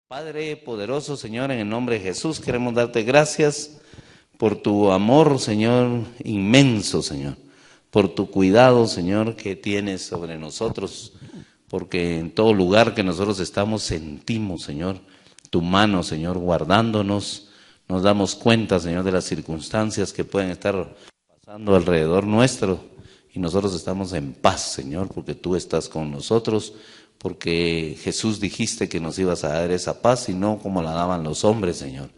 Padre poderoso, Señor, en el nombre de Jesús, queremos darte gracias por tu amor, Señor, inmenso, Señor, por tu cuidado, Señor, que tienes sobre nosotros, porque en todo lugar que nosotros estamos sentimos, Señor, tu mano, Señor, guardándonos. Nos damos cuenta, Señor, de las circunstancias que pueden estar pasando alrededor nuestro y nosotros estamos en paz, Señor, porque tú estás con nosotros, porque Jesús dijiste que nos ibas a dar esa paz y no como la daban los hombres, Señor,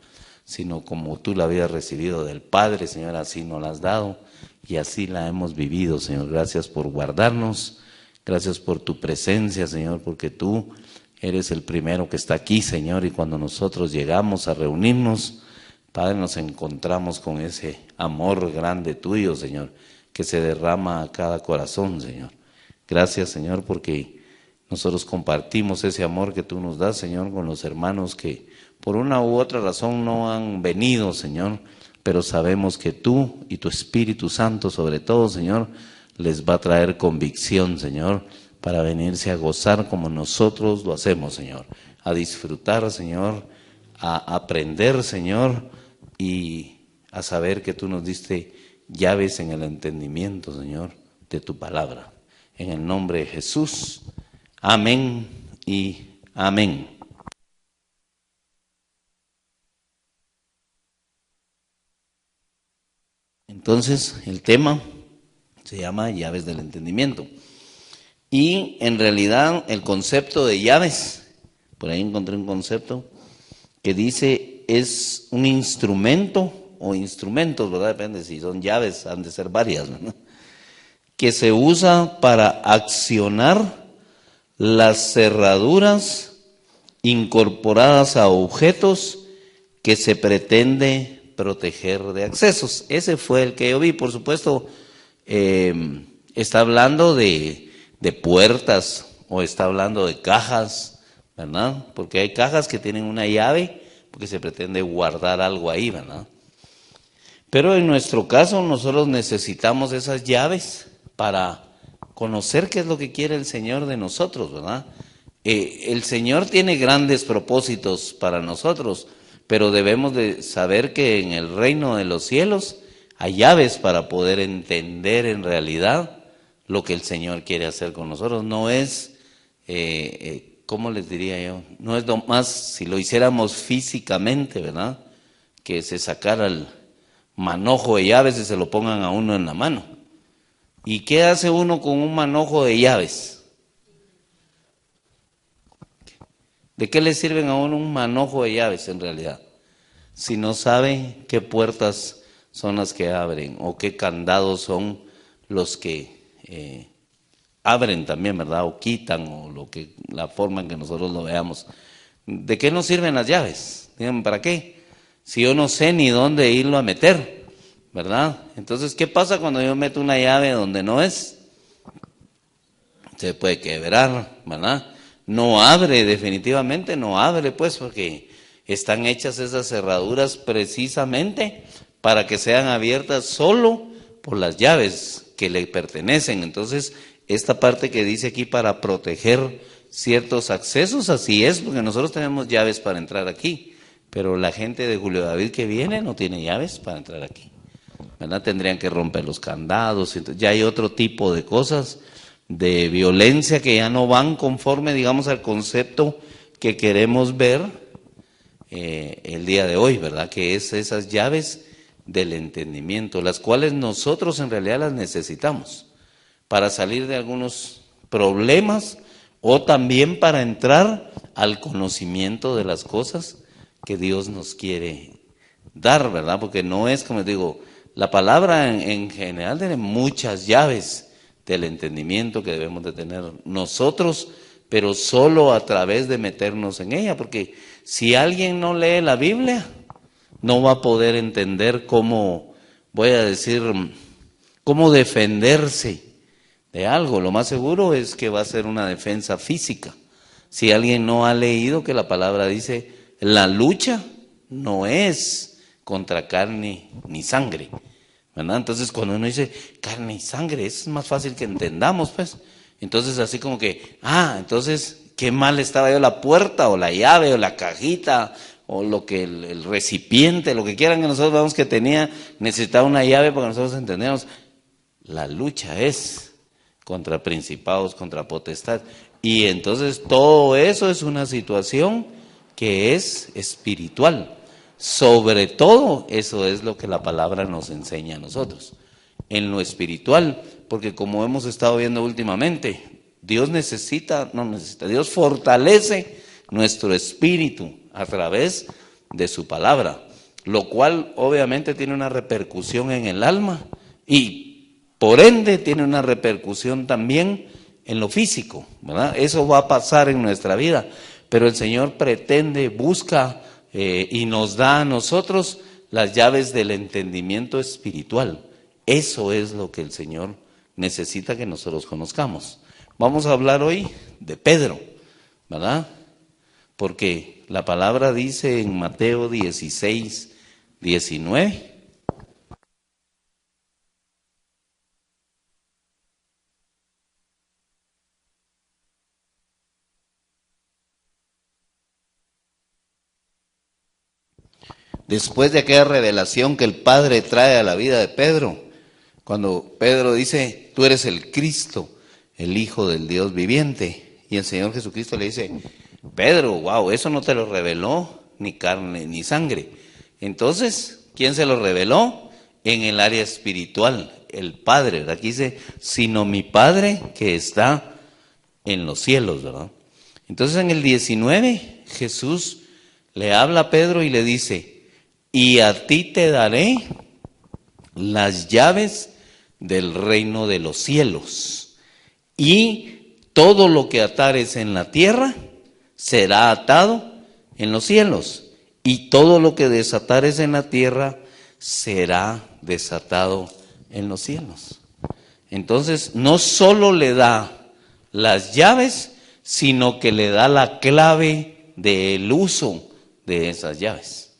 sino como tú la habías recibido del Padre, Señor, así nos la has dado y así la hemos vivido, Señor. Gracias por guardarnos, gracias por tu presencia, Señor, porque tú eres el primero que está aquí, Señor, y cuando nosotros llegamos a reunirnos, Padre, nos encontramos con ese amor grande tuyo, Señor, que se derrama a cada corazón, Señor. Gracias, Señor, porque nosotros compartimos ese amor que tú nos das, Señor, con los hermanos que por una u otra razón no han venido, Señor, pero sabemos que tú y tu Espíritu Santo, sobre todo, Señor, les va a traer convicción, Señor, para venirse a gozar como nosotros lo hacemos, Señor, a disfrutar, Señor, a aprender, Señor, y a saber que tú nos diste llaves en el entendimiento, Señor, de tu palabra. En el nombre de Jesús. Amén y amén. Entonces, el tema se llama llaves del entendimiento. Y en realidad el concepto de llaves, por ahí encontré un concepto que dice es un instrumento o instrumentos, ¿verdad? Depende si son llaves, han de ser varias, ¿verdad? Que se usa para accionar las cerraduras incorporadas a objetos que se pretende proteger de accesos. Ese fue el que yo vi. Por supuesto, está hablando de puertas o está hablando de cajas, ¿verdad? Porque hay cajas que tienen una llave porque se pretende guardar algo ahí, ¿verdad? Pero en nuestro caso nosotros necesitamos esas llaves para conocer qué es lo que quiere el Señor de nosotros, ¿verdad? El Señor tiene grandes propósitos para nosotros, pero debemos de saber que en el reino de los cielos hay llaves para poder entender en realidad lo que el Señor quiere hacer con nosotros. No es, ¿cómo les diría yo? No es nomás si lo hiciéramos físicamente, ¿verdad? Que se sacara el manojo de llaves y se lo pongan a uno en la mano. ¿Y qué hace uno con un manojo de llaves? ¿De qué le sirven a uno un manojo de llaves en realidad? Si no sabe qué puertas son las que abren o qué candados son los que abren también, ¿verdad? O quitan o la forma en que nosotros lo veamos. ¿De qué nos sirven las llaves? Díganme, ¿para qué? Si yo no sé ni dónde irlo a meter, ¿verdad? Entonces, ¿qué pasa cuando yo meto una llave donde no es? Se puede quebrar, ¿verdad? No abre, definitivamente no abre, pues, porque están hechas esas cerraduras precisamente para que sean abiertas solo por las llaves que le pertenecen. Entonces, esta parte que dice aquí para proteger ciertos accesos, así es, porque nosotros tenemos llaves para entrar aquí, pero la gente de Julio David que viene no tiene llaves para entrar aquí, ¿verdad? Tendrían que romper los candados, ya hay otro tipo de cosas de violencia que ya no van conforme, digamos, al concepto que queremos ver el día de hoy, ¿verdad? Que es esas llaves del entendimiento, las cuales nosotros en realidad las necesitamos para salir de algunos problemas o también para entrar al conocimiento de las cosas que Dios nos quiere dar, ¿verdad? Porque no es, como digo, la palabra en general tiene muchas llaves del entendimiento que debemos de tener nosotros, pero solo a través de meternos en ella, porque si alguien no lee la Biblia, no va a poder entender cómo, voy a decir, cómo defenderse de algo. Lo más seguro es que va a ser una defensa física. Si alguien no ha leído que la palabra dice, la lucha no es contra carne ni sangre, ¿verdad? Entonces cuando uno dice carne y sangre, es más fácil que entendamos, pues. Entonces así como que, entonces qué mal estaba yo la puerta o la llave o la cajita o lo que el recipiente, lo que quieran que nosotros veamos que tenía, necesitaba una llave para que nosotros entendamos. La lucha es contra principados, contra potestades. Y entonces todo eso es una situación que es espiritual. Sobre todo eso es lo que la palabra nos enseña a nosotros. En lo espiritual, porque como hemos estado viendo últimamente, Dios Dios fortalece nuestro espíritu a través de su palabra, lo cual obviamente tiene una repercusión en el alma y por ende tiene una repercusión también en lo físico, ¿verdad? Eso va a pasar en nuestra vida, pero el Señor pretende, busca y nos da a nosotros las llaves del entendimiento espiritual. Eso es lo que el Señor necesita que nosotros conozcamos. Vamos a hablar hoy de Pedro, ¿verdad? Porque la palabra dice en Mateo 16, 19. Después de aquella revelación que el Padre trae a la vida de Pedro, cuando Pedro dice, tú eres el Cristo, el Hijo del Dios viviente, y el Señor Jesucristo le dice, Pedro, wow, eso no te lo reveló ni carne ni sangre. Entonces, ¿quién se lo reveló? En el área espiritual, el Padre, ¿verdad? Aquí dice, sino mi Padre que está en los cielos, ¿verdad? Entonces en el 19, Jesús le habla a Pedro y le dice, y a ti te daré las llaves del reino de los cielos, y todo lo que atares en la tierra será atado en los cielos, y todo lo que desatares en la tierra será desatado en los cielos. Entonces, no solo le da las llaves, sino que le da la clave del uso de esas llaves,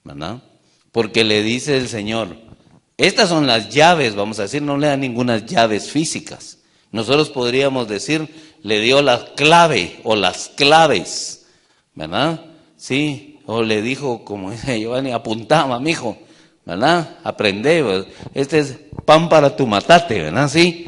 ¿verdad? Porque le dice el Señor, estas son las llaves, vamos a decir, no le da ninguna llaves físicas. Nosotros podríamos decir, le dio la clave o las claves, ¿verdad? Sí, o le dijo, como dice Giovanni, apuntaba, mijo, ¿verdad? Aprende, este es pan para tu matate, ¿verdad? Sí,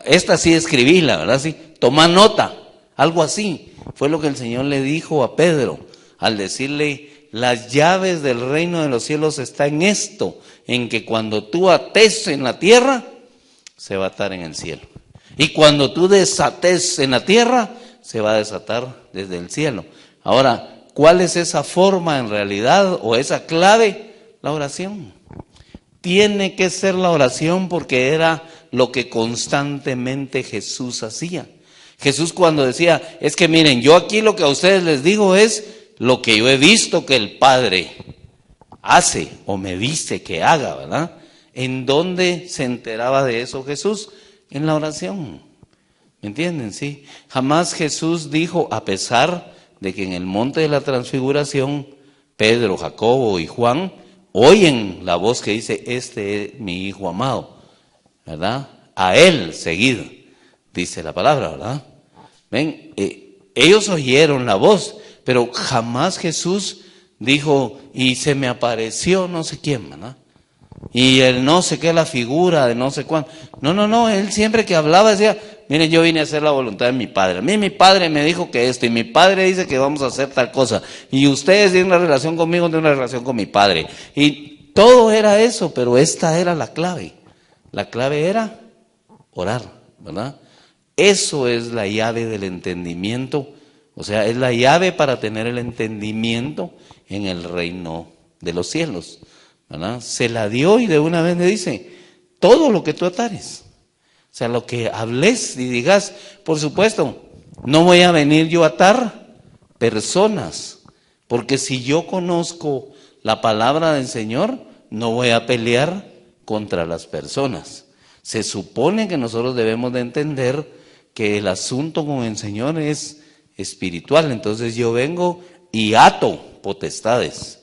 esta sí escribíla, ¿verdad? Sí, toma nota, algo así. Fue lo que el Señor le dijo a Pedro al decirle, las llaves del reino de los cielos están en esto, en que cuando tú ates en la tierra, se va a atar en el cielo. Y cuando tú desates en la tierra, se va a desatar desde el cielo. Ahora, ¿cuál es esa forma en realidad o esa clave? La oración. Tiene que ser la oración porque era lo que constantemente Jesús hacía. Jesús cuando decía, es que miren, yo aquí lo que a ustedes les digo es lo que yo he visto que el Padre hace o me dice que haga, ¿verdad? ¿En dónde se enteraba de eso Jesús? En la oración. ¿Me entienden? Sí. Jamás Jesús dijo, a pesar de que en el monte de la transfiguración, Pedro, Jacobo y Juan oyen la voz que dice, este es mi hijo amado, ¿verdad? A él seguid, dice la palabra, ¿verdad? Ven, ellos oyeron la voz, pero jamás Jesús dijo, y se me apareció no sé quién, ¿verdad? Y el no sé qué, la figura de no sé cuándo. No, él siempre que hablaba decía, miren, yo vine a hacer la voluntad de mi Padre. A mí mi Padre me dijo que esto, y mi Padre dice que vamos a hacer tal cosa. Y ustedes tienen una relación conmigo, tienen una relación con mi Padre. Y todo era eso, pero esta era la clave. La clave era orar, ¿verdad? Eso es la llave del entendimiento. O sea, es la llave para tener el entendimiento en el reino de los cielos, ¿verdad? Se la dio y de una vez le dice, todo lo que tú atares. O sea, lo que hables y digas, por supuesto, no voy a venir yo a atar personas, porque si yo conozco la palabra del Señor, no voy a pelear contra las personas. Se supone que nosotros debemos de entender que el asunto con el Señor es espiritual. Entonces yo vengo y ato potestades,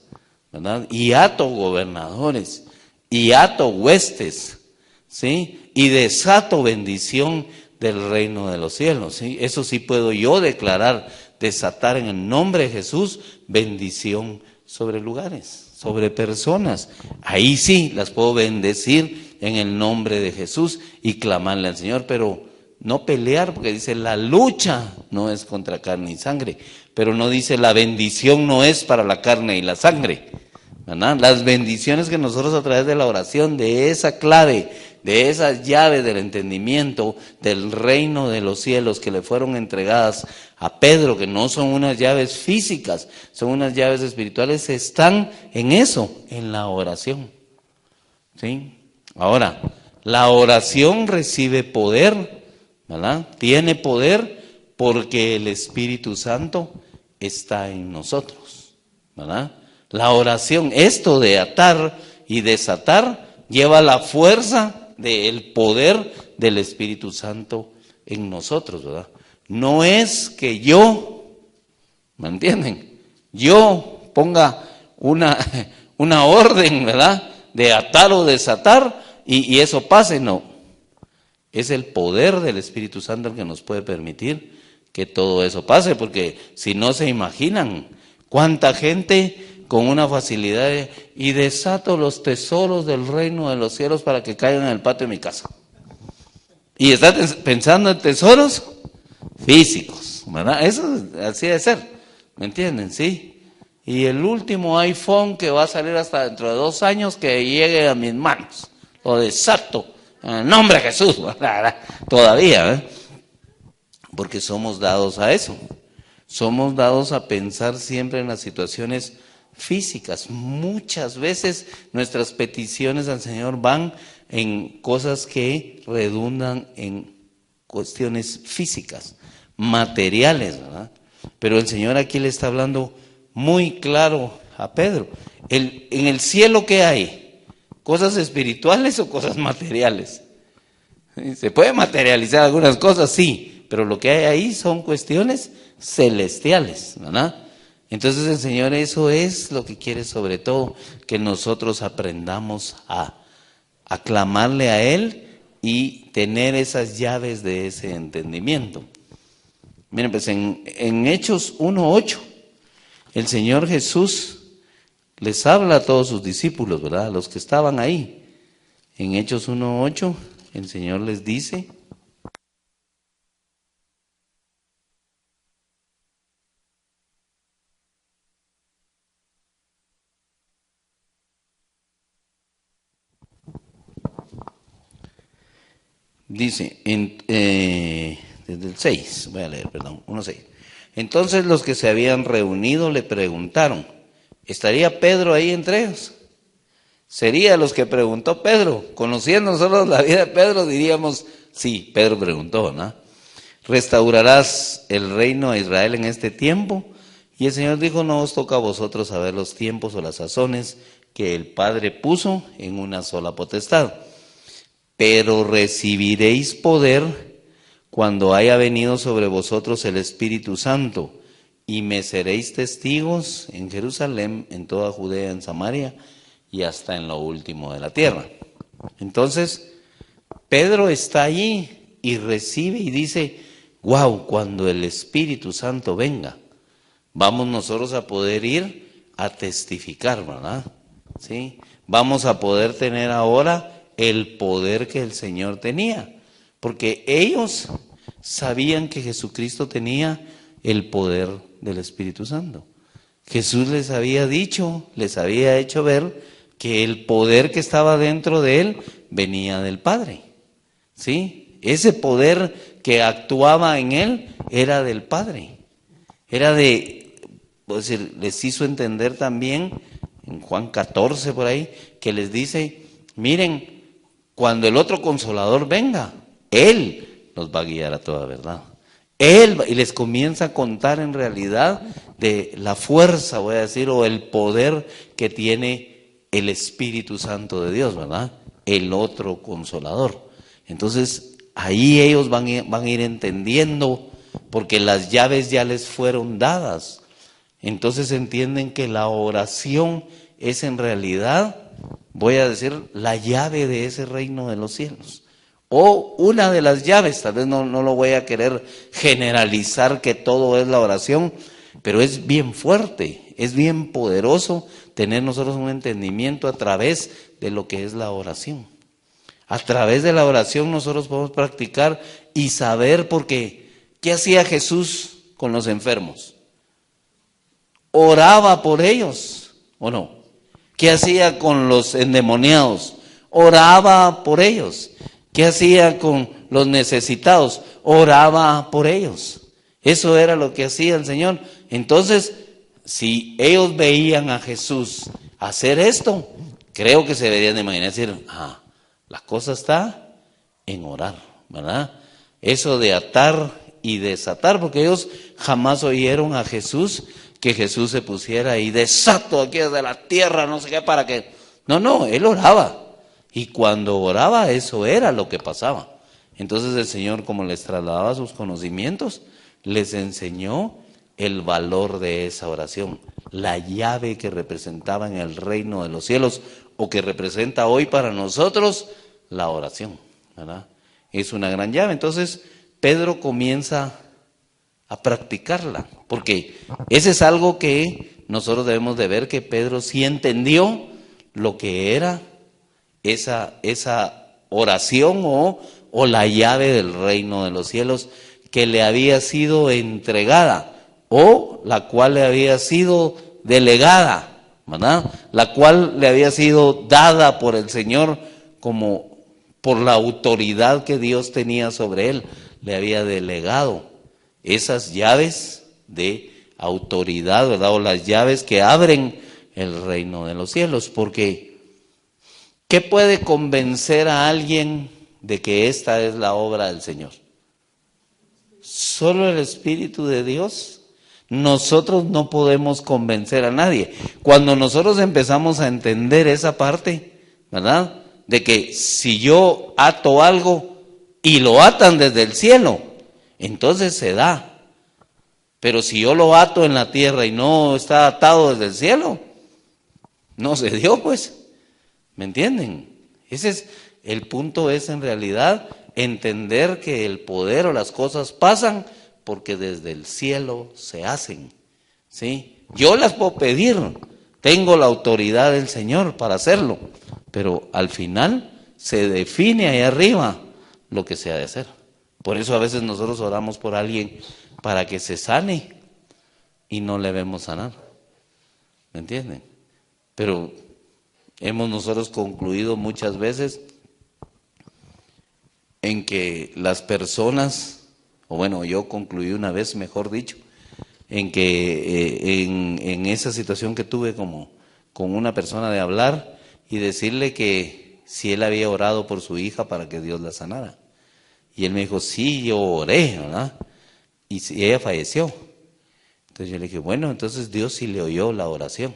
¿verdad? Y ato gobernadores, y ato huestes, ¿sí? Y desato bendición del reino de los cielos. ¿Sí? Eso sí puedo yo declarar, desatar en el nombre de Jesús bendición sobre lugares, sobre personas. Ahí sí las puedo bendecir en el nombre de Jesús y clamarle al Señor, pero no pelear, porque dice la lucha no es contra carne y sangre, pero no dice la bendición no es para la carne y la sangre, ¿verdad? Las bendiciones que nosotros a través de la oración, de esa clave, de esas llaves del entendimiento del reino de los cielos que le fueron entregadas a Pedro, que no son unas llaves físicas, son unas llaves espirituales, están en eso, en la oración. ¿Sí? Ahora, la oración recibe poder, ¿verdad? Tiene poder porque el Espíritu Santo está en nosotros, ¿verdad? La oración, esto de atar y desatar, lleva la fuerza del poder del Espíritu Santo en nosotros, ¿verdad? No es que yo, ¿me entienden? Yo ponga una orden, ¿verdad? De atar o desatar y eso pase, no. Es el poder del Espíritu Santo el que nos puede permitir que todo eso pase, porque si no se imaginan cuánta gente con una facilidad y desato los tesoros del reino de los cielos para que caigan en el patio de mi casa. Y está pensando en tesoros físicos, ¿verdad? Eso así debe ser, ¿me entienden? Sí. Y el último iPhone que va a salir hasta dentro de 2 años que llegue a mis manos, lo desato, en el nombre de Jesús, todavía, ¿eh? Porque somos dados a eso, somos dados a pensar siempre en las situaciones físicas. Muchas veces nuestras peticiones al Señor van en cosas que redundan en cuestiones físicas, materiales, ¿verdad? Pero el Señor aquí le está hablando muy claro a Pedro. En el cielo, ¿qué hay? ¿Cosas espirituales o cosas materiales? ¿Se puede materializar algunas cosas? Sí, pero lo que hay ahí son cuestiones celestiales, ¿verdad? Entonces el Señor eso es lo que quiere sobre todo, que nosotros aprendamos a clamarle a Él y tener esas llaves de ese entendimiento. Miren, pues en Hechos 1:8, el Señor Jesús les habla a todos sus discípulos, ¿verdad? A los que estaban ahí. En Hechos 1:8, el Señor les dice: dice, desde el 6, voy a leer, perdón, 1:6. Entonces los que se habían reunido le preguntaron, ¿estaría Pedro ahí entre ellos? Sería los que preguntó Pedro. Conociendo nosotros la vida de Pedro, diríamos, sí, Pedro preguntó, ¿no? ¿Restaurarás el reino a Israel en este tiempo? Y el Señor dijo, no os toca a vosotros saber los tiempos o las sazones que el Padre puso en una sola potestad. Pero recibiréis poder cuando haya venido sobre vosotros el Espíritu Santo, y me seréis testigos en Jerusalén, en toda Judea, en Samaria, y hasta en lo último de la tierra. Entonces, Pedro está allí y recibe y dice, wow, cuando el Espíritu Santo venga, vamos nosotros a poder ir a testificar, ¿verdad? ¿Sí? Vamos a poder tener ahora el poder que el Señor tenía, porque ellos sabían que Jesucristo tenía el poder del Espíritu Santo. Jesús les había dicho, les había hecho ver que el poder que estaba dentro de él venía del Padre. ¿Sí? Ese poder que actuaba en él era del Padre. Era de, puedo decir, les hizo entender también en Juan 14 por ahí, que les dice, miren, cuando el otro Consolador venga, Él nos va a guiar a toda verdad. Él, y les comienza a contar en realidad de la fuerza, voy a decir, o el poder que tiene el Espíritu Santo de Dios, ¿verdad? El otro Consolador. Entonces, ahí ellos van a ir entendiendo, porque las llaves ya les fueron dadas. Entonces entienden que la oración es en realidad, voy a decir, la llave de ese reino de los cielos. o una de las llaves. Tal vez no lo voy a querer generalizar que todo es la oración, pero es bien fuerte, es bien poderoso tener nosotros un entendimiento a través de lo que es la oración. A través de la oración nosotros podemos practicar y saber, porque ¿qué hacía Jesús con los enfermos? Oraba por ellos, ¿o no? ¿Qué hacía con los endemoniados? Oraba por ellos. ¿Qué hacía con los necesitados? Oraba por ellos. Eso era lo que hacía el Señor. Entonces, si ellos veían a Jesús hacer esto, creo que se deberían de imaginar, decir, la cosa está en orar, ¿verdad? Eso de atar y desatar, porque ellos jamás oyeron a Jesús que Jesús se pusiera y desato aquí desde la tierra, no sé qué, para que... No, él oraba. Y cuando oraba, eso era lo que pasaba. Entonces el Señor, como les trasladaba sus conocimientos, les enseñó el valor de esa oración, la llave que representaba en el reino de los cielos, o que representa hoy para nosotros la oración, ¿verdad? Es una gran llave. Entonces Pedro comienza a practicarla, porque ese es algo que nosotros debemos de ver, que Pedro sí entendió lo que era esa oración o la llave del reino de los cielos que le había sido entregada, o la cual le había sido delegada, ¿verdad? La cual le había sido dada por el Señor, como por la autoridad que Dios tenía sobre él, le había delegado esas llaves de autoridad, ¿verdad? O las llaves que abren el reino de los cielos. Porque ¿qué puede convencer a alguien de que esta es la obra del Señor? Solo el Espíritu de Dios. Nosotros no podemos convencer a nadie. Cuando nosotros empezamos a entender esa parte, ¿verdad? De que si yo ato algo y lo atan desde el cielo, entonces se da. Pero si yo lo ato en la tierra y no está atado desde el cielo, no se dio, pues. ¿Me entienden? Ese es el punto, es en realidad entender que el poder o las cosas pasan porque desde el cielo se hacen, ¿sí? Yo las puedo pedir, tengo la autoridad del Señor para hacerlo, pero al final se define ahí arriba lo que se ha de hacer. Por eso a veces nosotros oramos por alguien para que se sane y no le vemos sanar, ¿me entienden? Pero hemos nosotros concluido muchas veces en que las personas, o bueno, yo concluí una vez, mejor dicho, en que en esa situación que tuve como con una persona de hablar y decirle que si él había orado por su hija para que Dios la sanara. Y él me dijo, sí, yo oré, ¿verdad? Y ella falleció. Entonces yo le dije, bueno, entonces Dios sí le oyó la oración.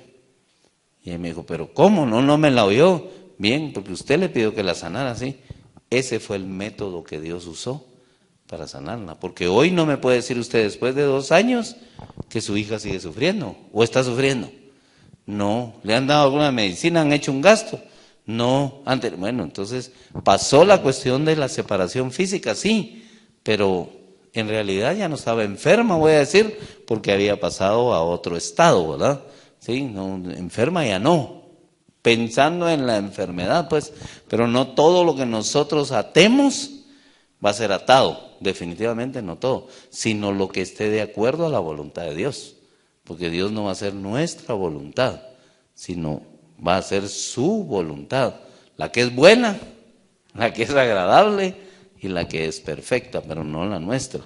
Y él me dijo, pero ¿cómo? No me la oyó. Bien, porque usted le pidió que la sanara, ¿sí? Ese fue el método que Dios usó para sanarla. Porque hoy no me puede decir usted, después de 2 años, que su hija sigue sufriendo o está sufriendo. No, le han dado alguna medicina, han hecho un gasto. No, antes, bueno, entonces pasó la cuestión de la separación física, sí, pero en realidad ya no estaba enferma, voy a decir, porque había pasado a otro estado, ¿verdad? Sí, no, enferma ya no, pensando en la enfermedad, pues, pero no todo lo que nosotros atemos va a ser atado, definitivamente no todo, sino lo que esté de acuerdo a la voluntad de Dios, porque Dios no va a hacer nuestra voluntad, sino va a ser su voluntad, la que es buena, la que es agradable y la que es perfecta, pero no la nuestra.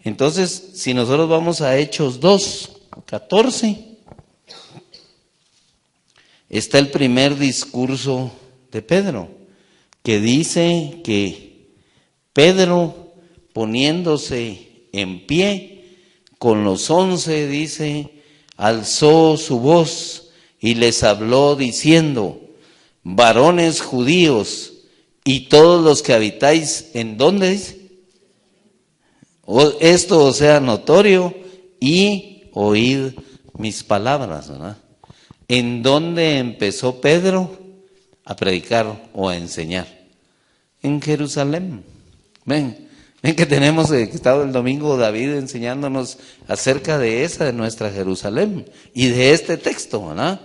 Entonces, si nosotros vamos a Hechos 2:14, está el primer discurso de Pedro, que dice que Pedro, poniéndose en pie con los 11, dice, alzó su voz y les habló diciendo, varones judíos y todos los que habitáis, ¿en dónde dice? Esto os sea notorio y oíd mis palabras, ¿verdad? ¿En dónde empezó Pedro a predicar o a enseñar? en Jerusalén. Ven que tenemos, que estaba el domingo David enseñándonos acerca de esa, de nuestra Jerusalén, y de este texto, ¿verdad?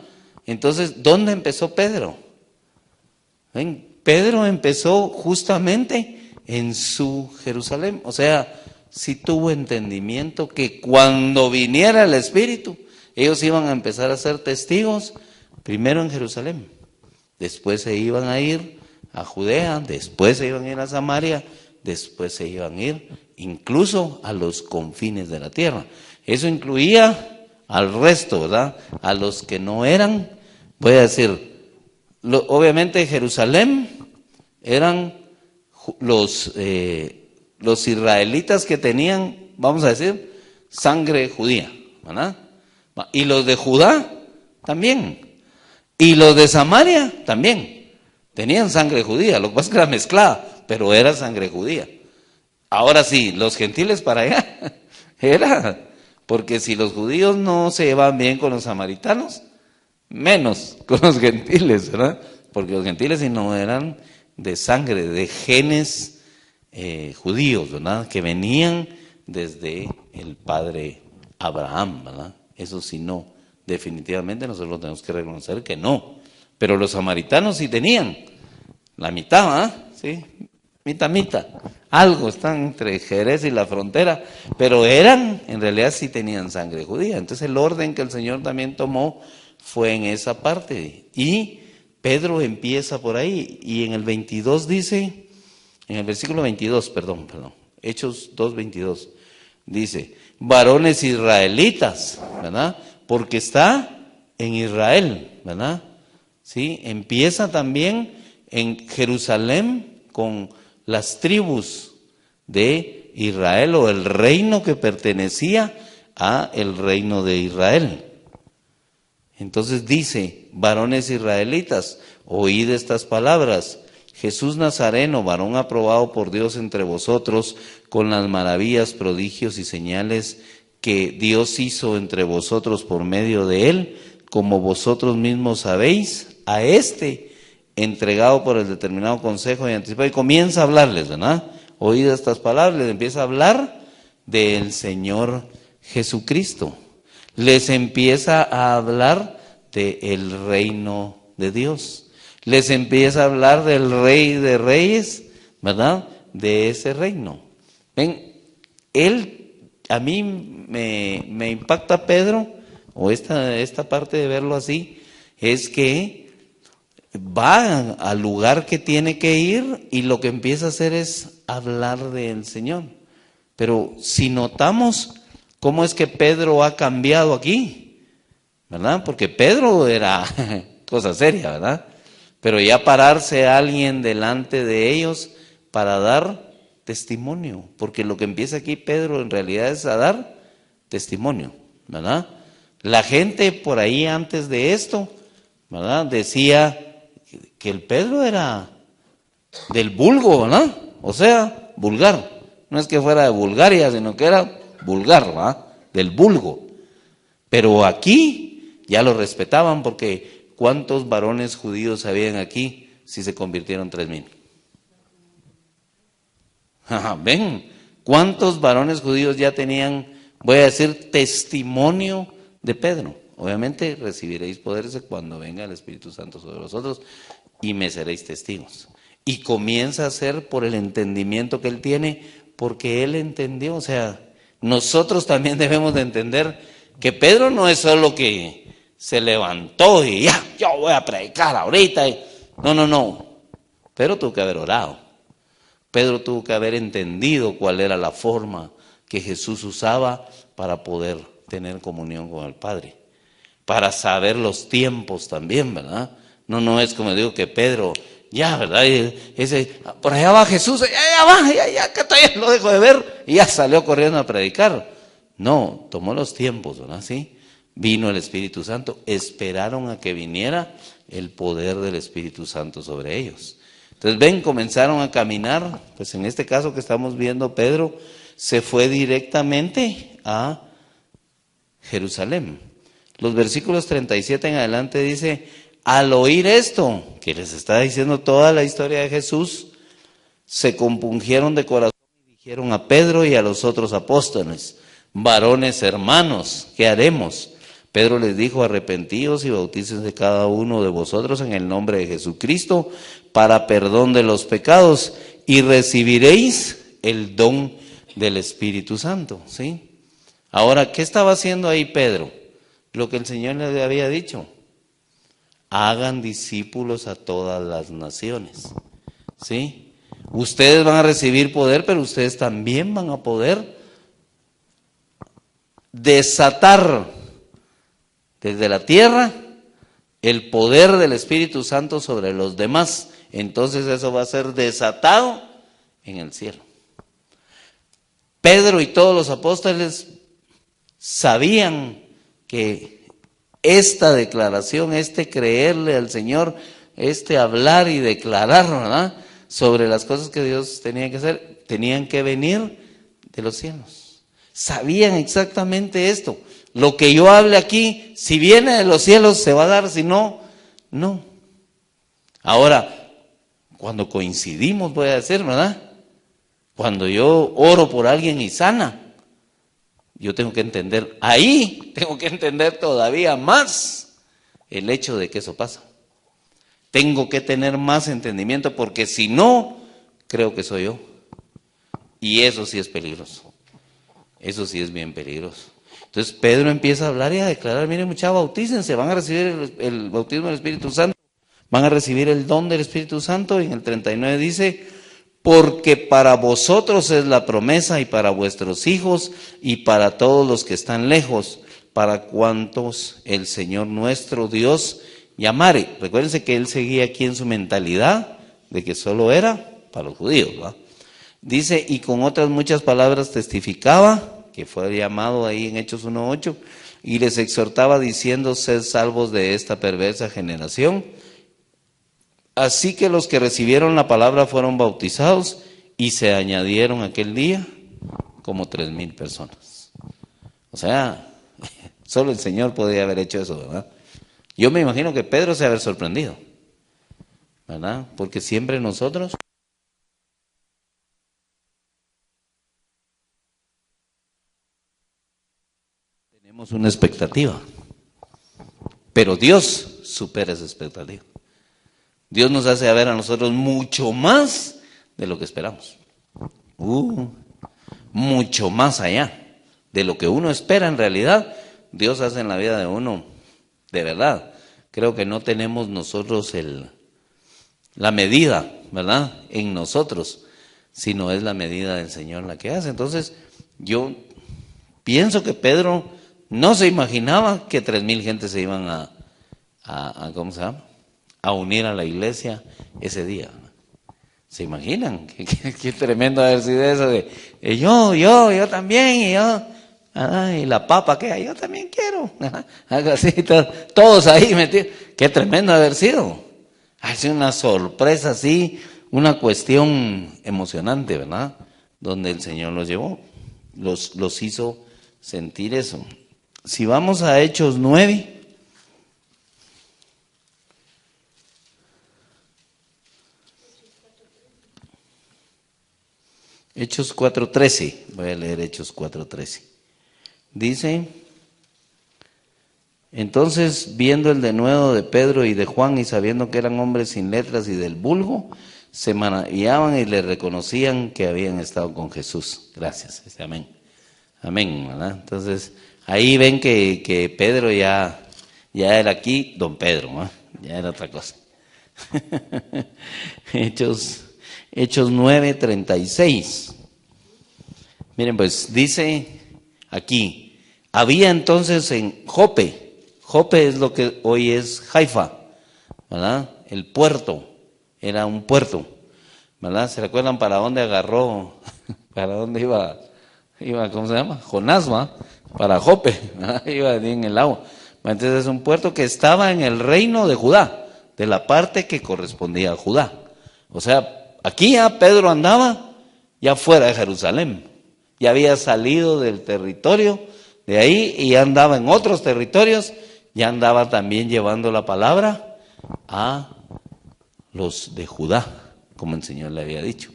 Entonces, ¿dónde empezó Pedro? ¿Ven? Pedro empezó justamente en su Jerusalén, o sea, sí tuvo entendimiento que cuando viniera el Espíritu, ellos iban a empezar a ser testigos, primero en Jerusalén, después se iban a ir a Judea, después se iban a ir a Samaria, después se iban a ir incluso a los confines de la tierra. Eso incluía al resto, ¿verdad? A los que no eran, voy a decir, obviamente Jerusalén eran los israelitas que tenían, vamos a decir, sangre judía, ¿verdad? Y los de Judá también, y los de Samaria también, tenían sangre judía, lo que pasa es que era mezclada, pero era sangre judía. Ahora sí, los gentiles para allá, era, porque si los judíos no se llevan bien con los samaritanos, menos con los gentiles, ¿verdad? Porque los gentiles si no eran de sangre, de genes judíos, ¿verdad? Que venían desde el padre Abraham, ¿verdad? Eso sí no, definitivamente nosotros tenemos que reconocer que no. Pero los samaritanos sí tenían, la mitad, ¿verdad? Sí, mitad, algo están entre Jerez y la frontera, pero eran, en realidad sí tenían sangre judía. Entonces el orden que el Señor también tomó fue en esa parte. Y Pedro empieza por ahí, y en el 22 dice, en el versículo 22, perdón, Hechos 2:22, dice, varones israelitas, ¿verdad? Porque está en Israel, ¿verdad? Sí, empieza también en Jerusalén con las tribus de Israel, o el reino que pertenecía a el reino de Israel. Entonces dice, varones israelitas, oíd estas palabras, Jesús Nazareno, varón aprobado por Dios entre vosotros, con las maravillas, prodigios y señales que Dios hizo entre vosotros por medio de él, como vosotros mismos sabéis, a este entregado por el determinado consejo y anticipado, y comienza a hablarles, ¿verdad? Oíd estas palabras, les empieza a hablar del Señor Jesucristo. Les empieza a hablar del reino de Dios. Les empieza a hablar del Rey de Reyes, ¿verdad? De ese reino. Ven, a mí me impacta Pedro, o esta parte de verlo así, es que va al lugar que tiene que ir y lo que empieza a hacer es hablar del Señor. Pero si notamos cómo es que Pedro ha cambiado aquí, ¿verdad? Porque Pedro era cosa seria, ¿verdad? Pero ya pararse a alguien delante de ellos para dar testimonio, porque lo que empieza aquí Pedro en realidad es a dar testimonio, ¿verdad? La gente por ahí antes de esto, ¿verdad? Decía que el Pedro era del vulgo, ¿verdad? O sea, vulgar. No es que fuera de Bulgaria, sino que era vulgar, ¿verdad? Del vulgo. Pero aquí ya lo respetaban, porque ¿cuántos varones judíos habían aquí si se convirtieron 3,000? Ven, ¿cuántos varones judíos ya tenían, voy a decir, testimonio de Pedro? Obviamente recibiréis poderes cuando venga el Espíritu Santo sobre vosotros y me seréis testigos. Y comienza a ser por el entendimiento que él tiene, porque él entendió. O sea, nosotros también debemos de entender que Pedro no es solo que se levantó y ya, yo voy a predicar ahorita. No. Pedro tuvo que haber orado. Pedro tuvo que haber entendido cuál era la forma que Jesús usaba para poder tener comunión con el Padre, para saber los tiempos también, ¿verdad? No es como digo que Pedro, ya, ¿verdad? Por allá va Jesús, ya que todavía lo dejo de ver, y ya salió corriendo a predicar. No, tomó los tiempos, ¿verdad? Sí, vino el Espíritu Santo, esperaron a que viniera el poder del Espíritu Santo sobre ellos. Entonces ven, comenzaron a caminar, pues en este caso que estamos viendo, Pedro se fue directamente a Jerusalén. Los versículos 37 en adelante dice, al oír esto, que les está diciendo toda la historia de Jesús, se compungieron de corazón y dijeron a Pedro y a los otros apóstoles: varones hermanos, ¿qué haremos? Pedro les dijo: arrepentíos y bautícense cada uno de vosotros en el nombre de Jesucristo para perdón de los pecados, y recibiréis el don del Espíritu Santo. ¿Sí? Ahora, ¿qué estaba haciendo ahí Pedro? Lo que el Señor le había dicho: hagan discípulos a todas las naciones. ¿Sí? Ustedes van a recibir poder, pero ustedes también van a poder desatar desde la tierra el poder del Espíritu Santo sobre los demás. Entonces eso va a ser desatado en el cielo. Pedro y todos los apóstoles sabían que esta declaración, este creerle al Señor, este hablar y declarar, ¿verdad?, sobre las cosas que Dios tenía que hacer, tenían que venir de los cielos. Sabían exactamente esto. Lo que yo hable aquí, si viene de los cielos, se va a dar; si no, no. Ahora, cuando coincidimos, voy a decir, ¿verdad?, cuando yo oro por alguien y sana, yo tengo que entender, ahí tengo que entender todavía más el hecho de que eso pasa. Tengo que tener más entendimiento, porque si no, creo que soy yo. Y eso sí es peligroso. Eso sí es bien peligroso. Entonces Pedro empieza a hablar y a declarar: miren, muchachos, bautícense, van a recibir el bautismo del Espíritu Santo, van a recibir el don del Espíritu Santo. Y en el 39 dice: porque para vosotros es la promesa, y para vuestros hijos, y para todos los que están lejos, para cuantos el Señor nuestro Dios llamare. Recuérdense que él seguía aquí en su mentalidad de que solo era para los judíos, ¿va? Dice: y con otras muchas palabras testificaba, que fue llamado ahí en Hechos 1:8, y les exhortaba diciendo: sed salvos de esta perversa generación. Así que los que recibieron la palabra fueron bautizados, y se añadieron aquel día como 3,000 personas. O sea, solo el Señor podía haber hecho eso, ¿verdad? Yo me imagino que Pedro se haber sorprendido, ¿verdad? Porque siempre nosotros tenemos una expectativa, pero Dios supera esa expectativa. Dios nos hace ver a nosotros mucho más de lo que esperamos. Mucho más allá de lo que uno espera. En realidad, Dios hace en la vida de uno, de verdad. Creo que no tenemos nosotros la medida, ¿verdad?, en nosotros, sino es la medida del Señor la que hace. Entonces, yo pienso que Pedro no se imaginaba que 3,000 gentes se iban a ¿cómo se llama?, a unir a la iglesia ese día. ¿Se imaginan? Qué tremendo haber sido eso de yo también, y yo, y la papa, ¿qué? Yo también quiero. Algo así, todos ahí metidos. Qué tremendo haber sido. Ha sido una sorpresa así, una cuestión emocionante, ¿verdad?, donde el Señor los llevó, los hizo sentir eso. Si vamos a Hechos 9, Hechos 4:13, voy a leer Hechos 4:13. Dice: entonces, viendo el denuedo de Pedro y de Juan, y sabiendo que eran hombres sin letras y del vulgo, se maravillaban y le reconocían que habían estado con Jesús. Gracias. Amén. Amén, ¿verdad? Entonces, ahí ven que Pedro ya era aquí don Pedro, ¿no? Ya era otra cosa. Hechos 9:36. Miren, pues dice aquí: había entonces en Jope es lo que hoy es Haifa, ¿verdad?, el puerto, era un puerto, ¿verdad? ¿Se recuerdan para dónde agarró, para dónde iba, ¿cómo se llama?, Jonás, ¿va? Para Jope, ¿verdad? Iba en el agua. Entonces es un puerto que estaba en el reino de Judá, de la parte que correspondía a Judá. O sea, aquí ya Pedro andaba ya fuera de Jerusalén, ya había salido del territorio de ahí y ya andaba en otros territorios, ya andaba también llevando la palabra a los de Judá, como el Señor le había dicho.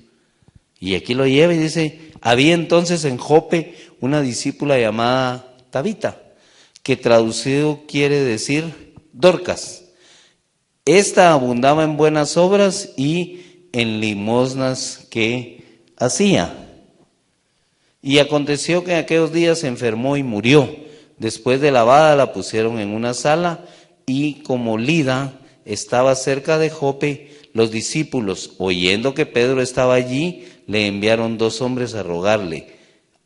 Y aquí lo lleva y dice, había entonces en Jope una discípula llamada Tabita, que traducido quiere decir Dorcas. Esta abundaba en buenas obras y en limosnas que hacía. Y aconteció que en aquellos días se enfermó y murió. Después de lavada la pusieron en una sala, y como Lida estaba cerca de Jope, los discípulos, oyendo que Pedro estaba allí, le enviaron 2 hombres a rogarle: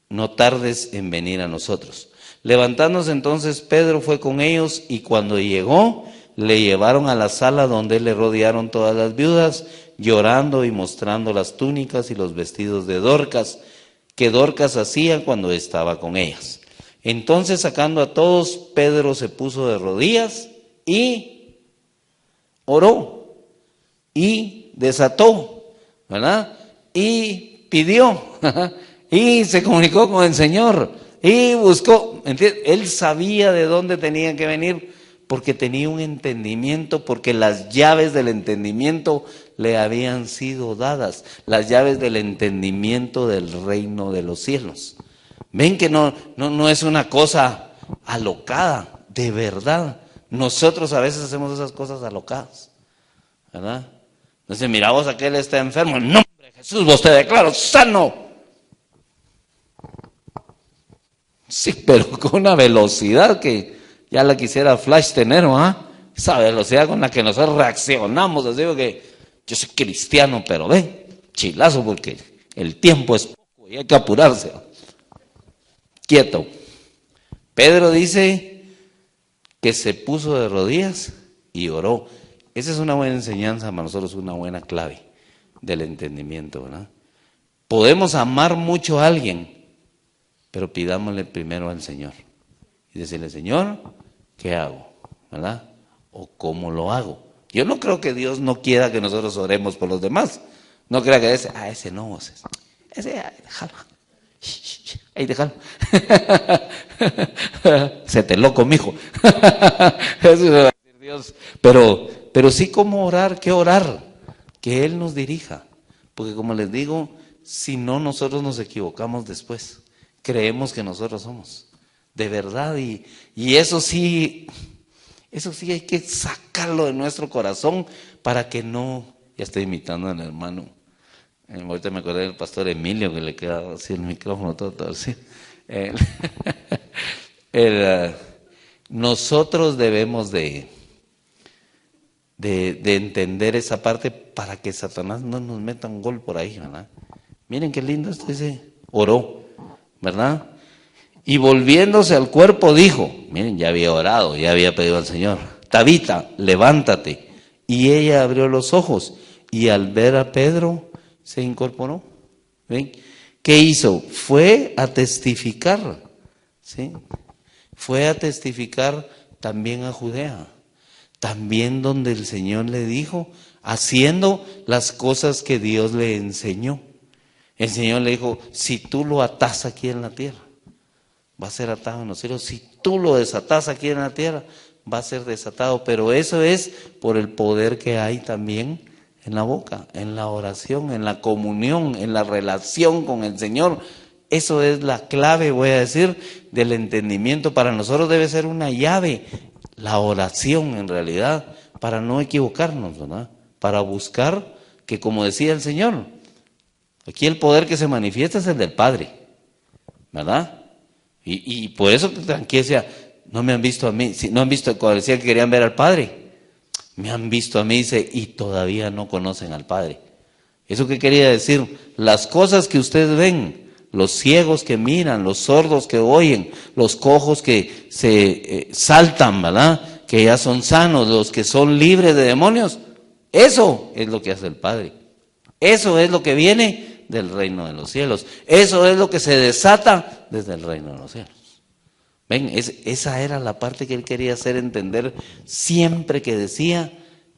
no tardes en venir a nosotros. Levantándose entonces Pedro fue con ellos, y cuando llegó, le llevaron a la sala donde le rodearon todas las viudas, llorando y mostrando las túnicas y los vestidos de Dorcas, que Dorcas hacía cuando estaba con ellas. Entonces, sacando a todos, Pedro se puso de rodillas y oró y desató, ¿verdad? Y pidió y se comunicó con el Señor y buscó, ¿entiendes? Él sabía de dónde tenía que venir porque tenía un entendimiento, porque las llaves del entendimiento le habían sido dadas, las llaves del entendimiento del reino de los cielos. Ven que no es una cosa alocada, de verdad. Nosotros a veces hacemos esas cosas alocadas, ¿verdad? Entonces, mira, vos, aquel está enfermo, en nombre de Jesús vos te declaro sano. Sí, pero con una velocidad que ya la quisiera Flash tener, ¿ah? Esa velocidad con la que nosotros reaccionamos. Así que yo soy cristiano, pero ven, chilazo, porque el tiempo es poco y hay que apurarse. Quieto. Pedro dice que se puso de rodillas y oró. Esa es una buena enseñanza para nosotros, una buena clave del entendimiento, ¿verdad? Podemos amar mucho a alguien, pero pidámosle primero al Señor y decirle: Señor, ¿qué hago? ¿Verdad? ¿O cómo lo hago? Yo no creo que Dios no quiera que nosotros oremos por los demás. No crea que ese no, ese déjalo. Ahí déjalo. Se te loco, mijo. Eso va a decir Dios. Pero sí, ¿cómo orar? ¿Qué orar? Que Él nos dirija. Porque como les digo, si no, nosotros nos equivocamos después. Creemos que nosotros somos. De verdad. Y eso sí hay que sacarlo de nuestro corazón para que no... Ya estoy imitando al hermano. Ahorita me acordé del pastor Emilio, que le queda así el micrófono todo así. Nosotros debemos de entender esa parte para que Satanás no nos meta un gol por ahí, ¿verdad? Miren qué lindo esto, dice, oró, ¿verdad? Y volviéndose al cuerpo dijo, miren, ya había orado, ya había pedido al Señor: Tabita, levántate. Y ella abrió los ojos y al ver a Pedro se incorporó. ¿Ven? ¿Qué hizo? Fue a testificar, ¿sí? Fue a testificar también a Judea, también donde el Señor le dijo, haciendo las cosas que Dios le enseñó. El Señor le dijo: si tú lo atás aquí en la tierra, va a ser atado en los cielos. Si tú lo desatás aquí en la tierra, va a ser desatado. Pero eso es por el poder que hay también en la boca, en la oración, en la comunión, en la relación con el Señor. Eso es la clave, voy a decir, del entendimiento. Para nosotros debe ser una llave, la oración en realidad, para no equivocarnos, ¿verdad? Para buscar que, como decía el Señor, aquí el poder que se manifiesta es el del Padre, ¿verdad? Y por eso tranquilo decía, no me han visto a mí, no han visto cuando decía que querían ver al Padre. Me han visto a mí, dice, y todavía no conocen al Padre. ¿Eso qué quería decir? Las cosas que ustedes ven, los ciegos que miran, los sordos que oyen, los cojos que se saltan, ¿verdad? Que ya son sanos, los que son libres de demonios. Eso es lo que hace el Padre. Eso es lo que viene del reino de los cielos. Eso es lo que se desata desde el reino de los cielos. Ven, esa era la parte que él quería hacer entender siempre que decía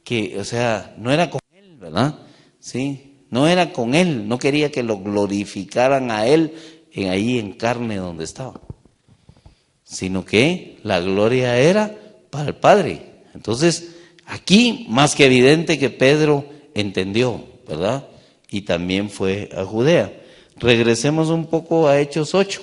que, o sea, no era con él, ¿verdad? Sí, no era con él, no quería que lo glorificaran a él ahí en carne donde estaba, sino que la gloria era para el Padre. Entonces, aquí más que evidente que Pedro entendió, ¿verdad? y también fue a Judea. Regresemos un poco a Hechos 8.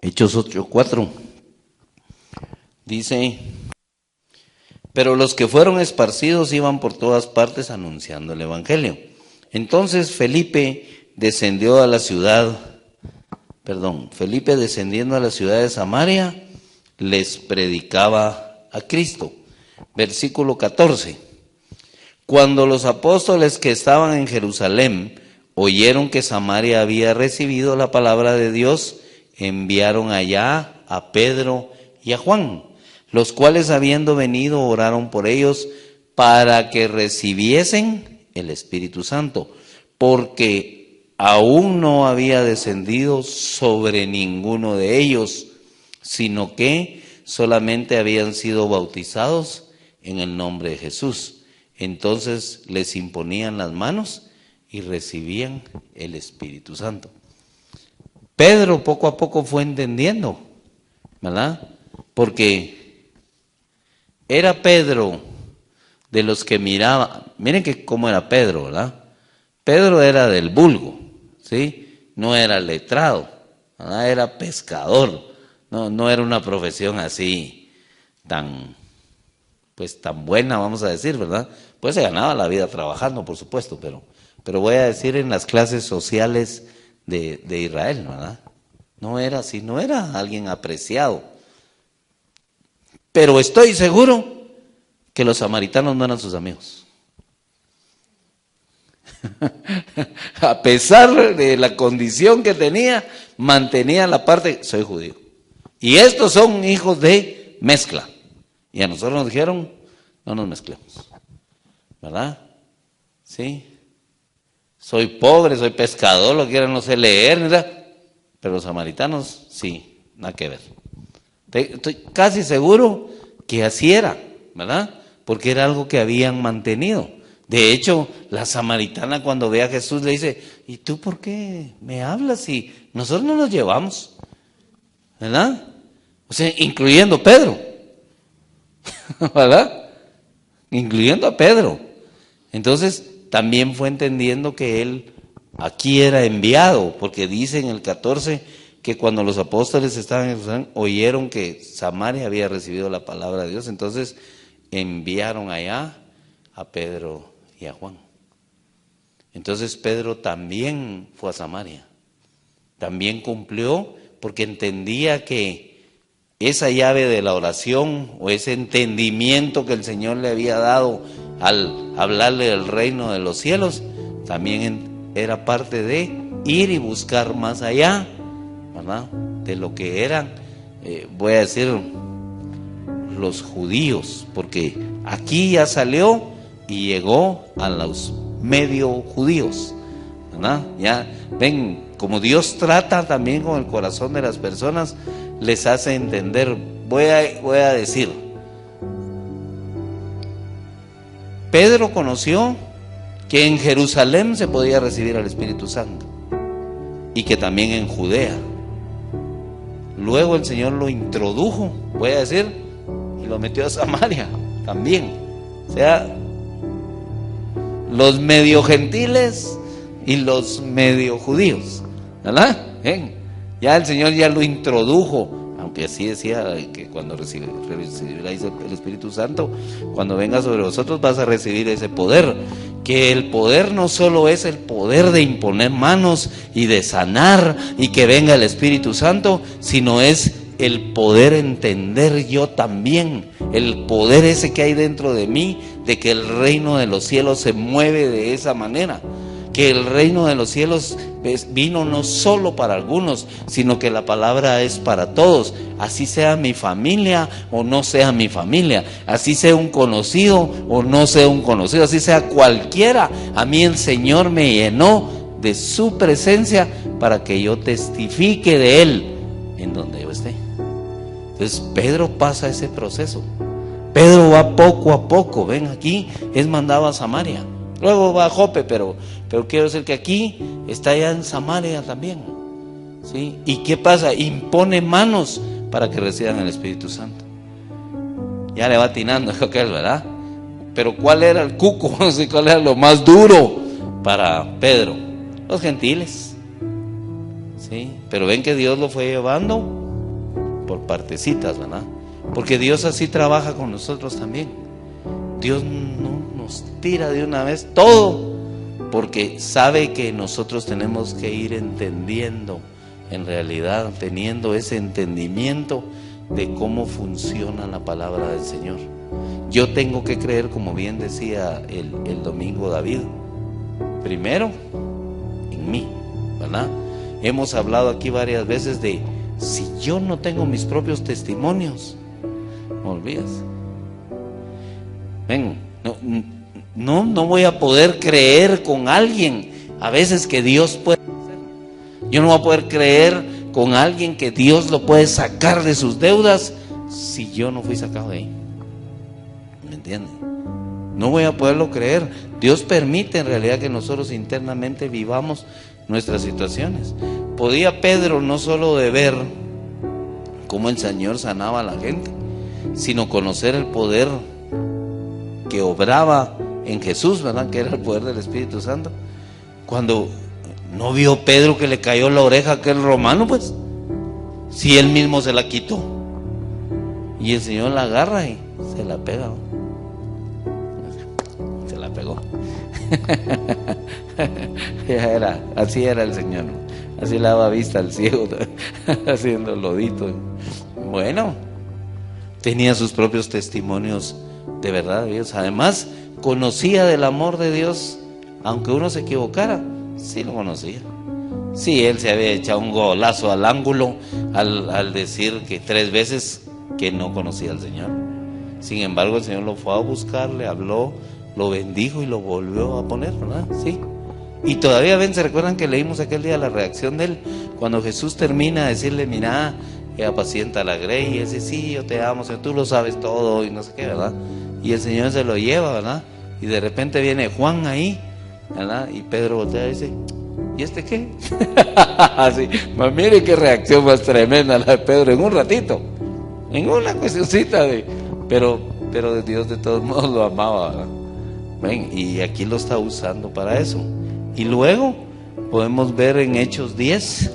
Hechos 8:4. Dice: pero los que fueron esparcidos iban por todas partes anunciando el evangelio. Entonces Felipe descendiendo a la ciudad de Samaria, les predicaba a Cristo. Versículo 14. Cuando los apóstoles que estaban en Jerusalén oyeron que Samaria había recibido la palabra de Dios, enviaron allá a Pedro y a Juan, los cuales habiendo venido oraron por ellos para que recibiesen el Espíritu Santo, porque aún no había descendido sobre ninguno de ellos, sino que solamente habían sido bautizados en el nombre de Jesús. Entonces les imponían las manos y recibían el Espíritu Santo. Pedro poco a poco fue entendiendo, ¿verdad? Porque era Pedro de los que miraba. Miren que cómo era Pedro, ¿verdad? Pedro era del vulgo, ¿sí? No era letrado, ¿verdad? Era pescador. No era una profesión así tan buena, vamos a decir, ¿verdad? Pues se ganaba la vida trabajando, por supuesto, pero voy a decir en las clases sociales de Israel, ¿verdad? No era así, no era alguien apreciado. Pero estoy seguro que los samaritanos no eran sus amigos. A pesar de la condición que tenía, mantenía la parte, soy judío. Y estos son hijos de mezcla. Y a nosotros nos dijeron, no nos mezclemos, ¿verdad? Sí. Soy pobre, soy pescador, lo que quieran, no sé leer, ¿verdad? Pero los samaritanos, sí, nada que ver. Estoy casi seguro que así era, ¿verdad? Porque era algo que habían mantenido. De hecho, la samaritana cuando ve a Jesús le dice, ¿y tú por qué me hablas si nosotros no nos llevamos? ¿Verdad? O sea, incluyendo Pedro, ¿verdad? Incluyendo a Pedro. Entonces, también fue entendiendo que él aquí era enviado, porque dice en el 14 que cuando los apóstoles estaban en Jerusalén, oyeron que Samaria había recibido la palabra de Dios, entonces enviaron allá a Pedro y a Juan. Entonces Pedro también fue a Samaria, también cumplió, porque entendía que esa llave de la oración o ese entendimiento que el Señor le había dado al hablarle del reino de los cielos, también era parte de ir y buscar más allá, ¿verdad? De lo que eran, voy a decir, los judíos, porque aquí ya salió y llegó a los medio judíos, ¿verdad? Ya ven, como Dios trata también con el corazón de las personas, les hace entender. Voy a decir, Pedro conoció que en Jerusalén se podía recibir al Espíritu Santo y que también en Judea. Luego el Señor lo introdujo, voy a decir, y lo metió a Samaria también. O sea, los medio gentiles y los medio judíos, ¿verdad? Ya el Señor ya lo introdujo, aunque así decía que cuando recibiráis el Espíritu Santo, cuando venga sobre vosotros vas a recibir ese poder. Que el poder no solo es el poder de imponer manos y de sanar y que venga el Espíritu Santo, sino es el poder entender yo también, el poder ese que hay dentro de mí, de que el reino de los cielos se mueve de esa manera. Que el reino de los cielos vino no solo para algunos, sino que la palabra es para todos. Así sea mi familia o no sea mi familia, así sea un conocido o no sea un conocido, así sea cualquiera. A mí el Señor me llenó de su presencia para que yo testifique de Él en donde yo esté. Entonces Pedro pasa ese proceso. Pedro va poco a poco. Ven, aquí es mandado a Samaria. Luego va a Jope, pero quiero decir que aquí está ya en Samaria también. ¿Sí? ¿Y qué pasa? Impone manos para que reciban el Espíritu Santo. Ya le va atinando aquel, ¿verdad? Pero ¿cuál era el cuco? ¿Cuál era lo más duro para Pedro? Los gentiles. ¿Sí? Pero ven que Dios lo fue llevando por partecitas, ¿verdad? Porque Dios así trabaja con nosotros también. Dios no nos tira de una vez todo, porque sabe que nosotros tenemos que ir entendiendo, en realidad teniendo ese entendimiento de cómo funciona la palabra del Señor. Yo tengo que creer, como bien decía el domingo David, primero en mí, ¿verdad? Hemos hablado aquí varias veces de si yo no tengo mis propios testimonios, no olvides. Ven, no voy a poder creer con alguien a veces que Dios puede hacer. Yo no voy a poder creer con alguien que Dios lo puede sacar de sus deudas si yo no fui sacado de ahí. ¿Me entienden? No voy a poderlo creer. Dios permite en realidad que nosotros internamente vivamos nuestras situaciones. Podía Pedro no solo de ver cómo el Señor sanaba a la gente, sino conocer el poder que obraba en Jesús, ¿verdad? Que era el poder del Espíritu Santo. Cuando no vio Pedro que le cayó la oreja a aquel romano, pues, si él mismo se la quitó. Y el Señor la agarra y se la pega, ¿no? Se la pegó. Así era el Señor, ¿no? Así le daba vista al ciego, haciendo lodito. Bueno, tenía sus propios testimonios de verdad de Dios. Además, conocía del amor de Dios, aunque uno se equivocara, sí lo conocía. Sí, él se había echado un golazo al ángulo al decir que 3 veces que no conocía al Señor. Sin embargo, el Señor lo fue a buscar, le habló, lo bendijo y lo volvió a poner, ¿verdad? Sí. Y todavía ven, ¿se recuerdan que leímos aquel día la reacción de él? Cuando Jesús termina de decirle, mira, apacienta la grey, y él dice, sí, yo te amo, Señor, tú lo sabes todo, y no sé qué, ¿verdad? Y el Señor se lo lleva, ¿verdad? Y de repente viene Juan ahí, ¿verdad? Y Pedro voltea y dice, ¿y este qué? Así, mire qué reacción más tremenda la de Pedro en un ratito, en una cuestioncita pero Dios de todos modos lo amaba, ¿verdad? Ven, y aquí lo está usando para eso. Y luego podemos ver en Hechos 10.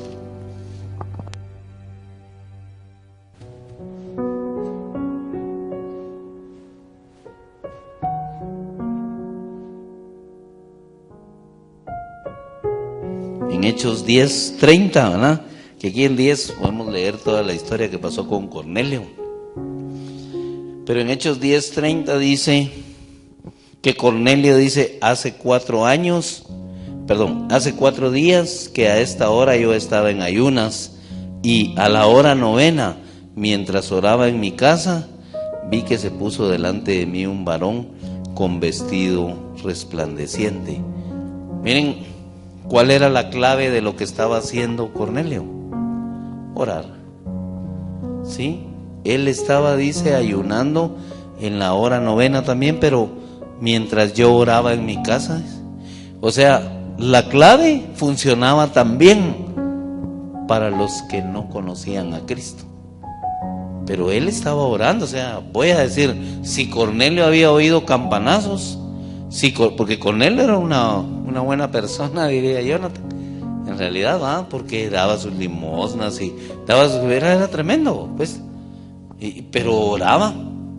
En Hechos 10:30, ¿verdad? Que aquí en 10 podemos leer toda la historia que pasó con Cornelio. Pero en Hechos 10:30 dice que Cornelio dice, hace 4 días que a esta hora yo estaba en ayunas, y a la hora 9, mientras oraba en mi casa, vi que se puso delante de mí un varón con vestido resplandeciente. Miren, ¿cuál era la clave de lo que estaba haciendo Cornelio? Orar. ¿Sí? Él estaba, dice, ayunando en la hora 9 también, pero mientras yo oraba en mi casa. O sea, la clave funcionaba también para los que no conocían a Cristo. Pero él estaba orando. O sea, voy a decir, si Cornelio había oído campanazos, porque Cornelio era una buena persona, diría Jonathan, en realidad, ¿va? Porque daba sus limosnas y era tremendo, pues. Pero oraba.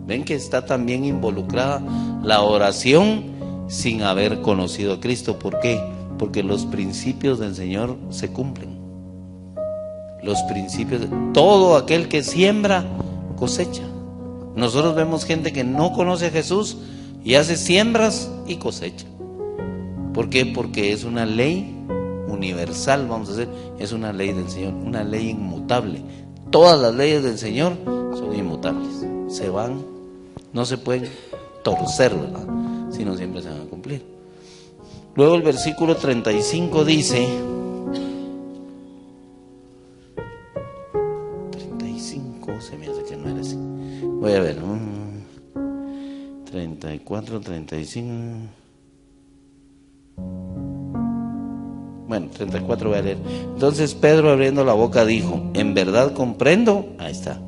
Ven que está también involucrada la oración sin haber conocido a Cristo. ¿Por qué? Porque los principios del Señor se cumplen. Los principios, todo aquel que siembra, cosecha. Nosotros vemos gente que no conoce a Jesús y hace siembras y cosecha. ¿Por qué? Porque es una ley universal, vamos a decir, es una ley del Señor, una ley inmutable. Todas las leyes del Señor son inmutables, se van, no se pueden torcer, ¿verdad? Sino siempre se van a cumplir. Luego el versículo 35 dice, 35, se me hace que no era así, voy a ver, 34, 35, Bueno, 34 voy a leer. Entonces Pedro, abriendo la boca, dijo: en verdad comprendo, ahí está,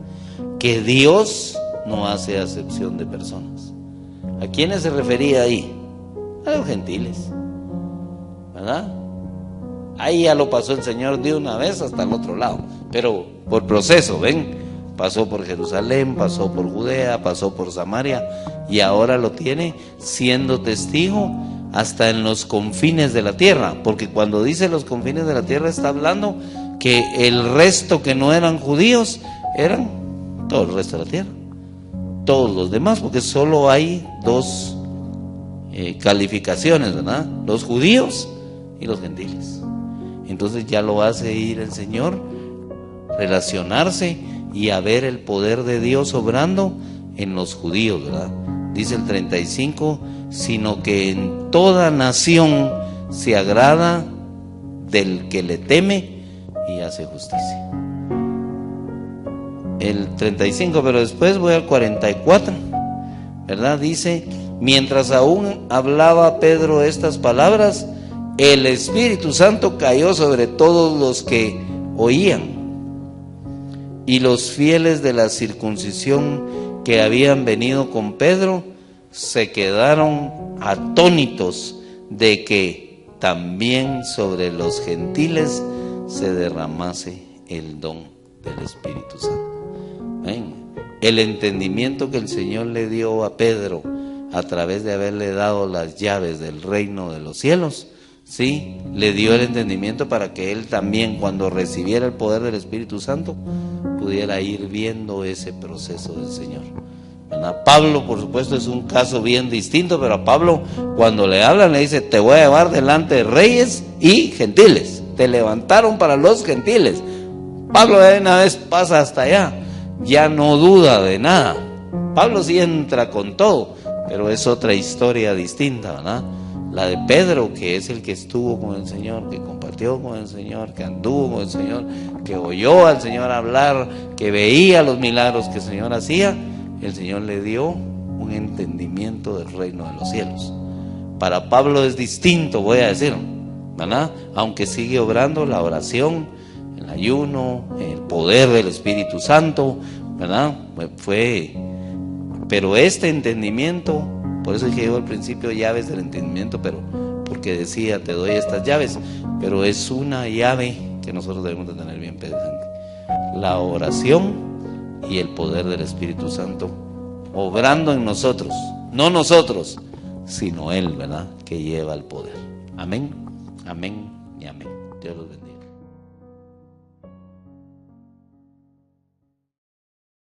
que Dios no hace acepción de personas. ¿A quiénes se refería ahí? A los gentiles, ¿verdad? Ahí ya lo pasó el Señor de una vez hasta el otro lado, pero por proceso, ¿ven? Pasó por Jerusalén, pasó por Judea, pasó por Samaria, y ahora lo tiene siendo testigo hasta en los confines de la tierra, porque cuando dice los confines de la tierra está hablando que el resto que no eran judíos eran todo el resto de la tierra, todos los demás, porque solo hay dos calificaciones, ¿verdad? Los judíos y los gentiles. Entonces ya lo hace ir el Señor, relacionarse y a ver el poder de Dios obrando en los judíos, ¿verdad? Dice el 35, sino que en toda nación se agrada del que le teme y hace justicia. El 35, pero después voy al 44, ¿verdad? Dice: mientras aún hablaba Pedro estas palabras, el Espíritu Santo cayó sobre todos los que oían. Y los fieles de la circuncisión que habían venido con Pedro se quedaron atónitos de que también sobre los gentiles se derramase el don del Espíritu Santo. ¿Ven? El entendimiento que el Señor le dio a Pedro a través de haberle dado las llaves del reino de los cielos, ¿sí? Le dio el entendimiento para que él también, cuando recibiera el poder del Espíritu Santo, pudiera ir viendo ese proceso del Señor, ¿verdad? Pablo, por supuesto, es un caso bien distinto, pero a Pablo, cuando le hablan, le dice: te voy a llevar delante de reyes y gentiles. Te levantaron para los gentiles. Pablo de una vez pasa hasta allá, ya no duda de nada. Pablo sí entra con todo, pero es otra historia distinta, ¿verdad? La de Pedro, que es el que estuvo con el Señor, que compartió con el Señor, que anduvo con el Señor, que oyó al Señor hablar, que veía los milagros que el Señor hacía. El Señor le dio un entendimiento del reino de los cielos. Para Pablo es distinto, voy a decir, ¿verdad? Aunque sigue obrando la oración, el ayuno, el poder del Espíritu Santo, ¿verdad? Pero este entendimiento, por eso dije yo al principio llaves del entendimiento, pero porque decía: te doy estas llaves, pero es una llave que nosotros debemos de tener bien presente: la oración y el poder del Espíritu Santo obrando en nosotros, no nosotros, sino Él, ¿verdad?, que lleva el poder. Amén, amén y amén. Dios los bendiga.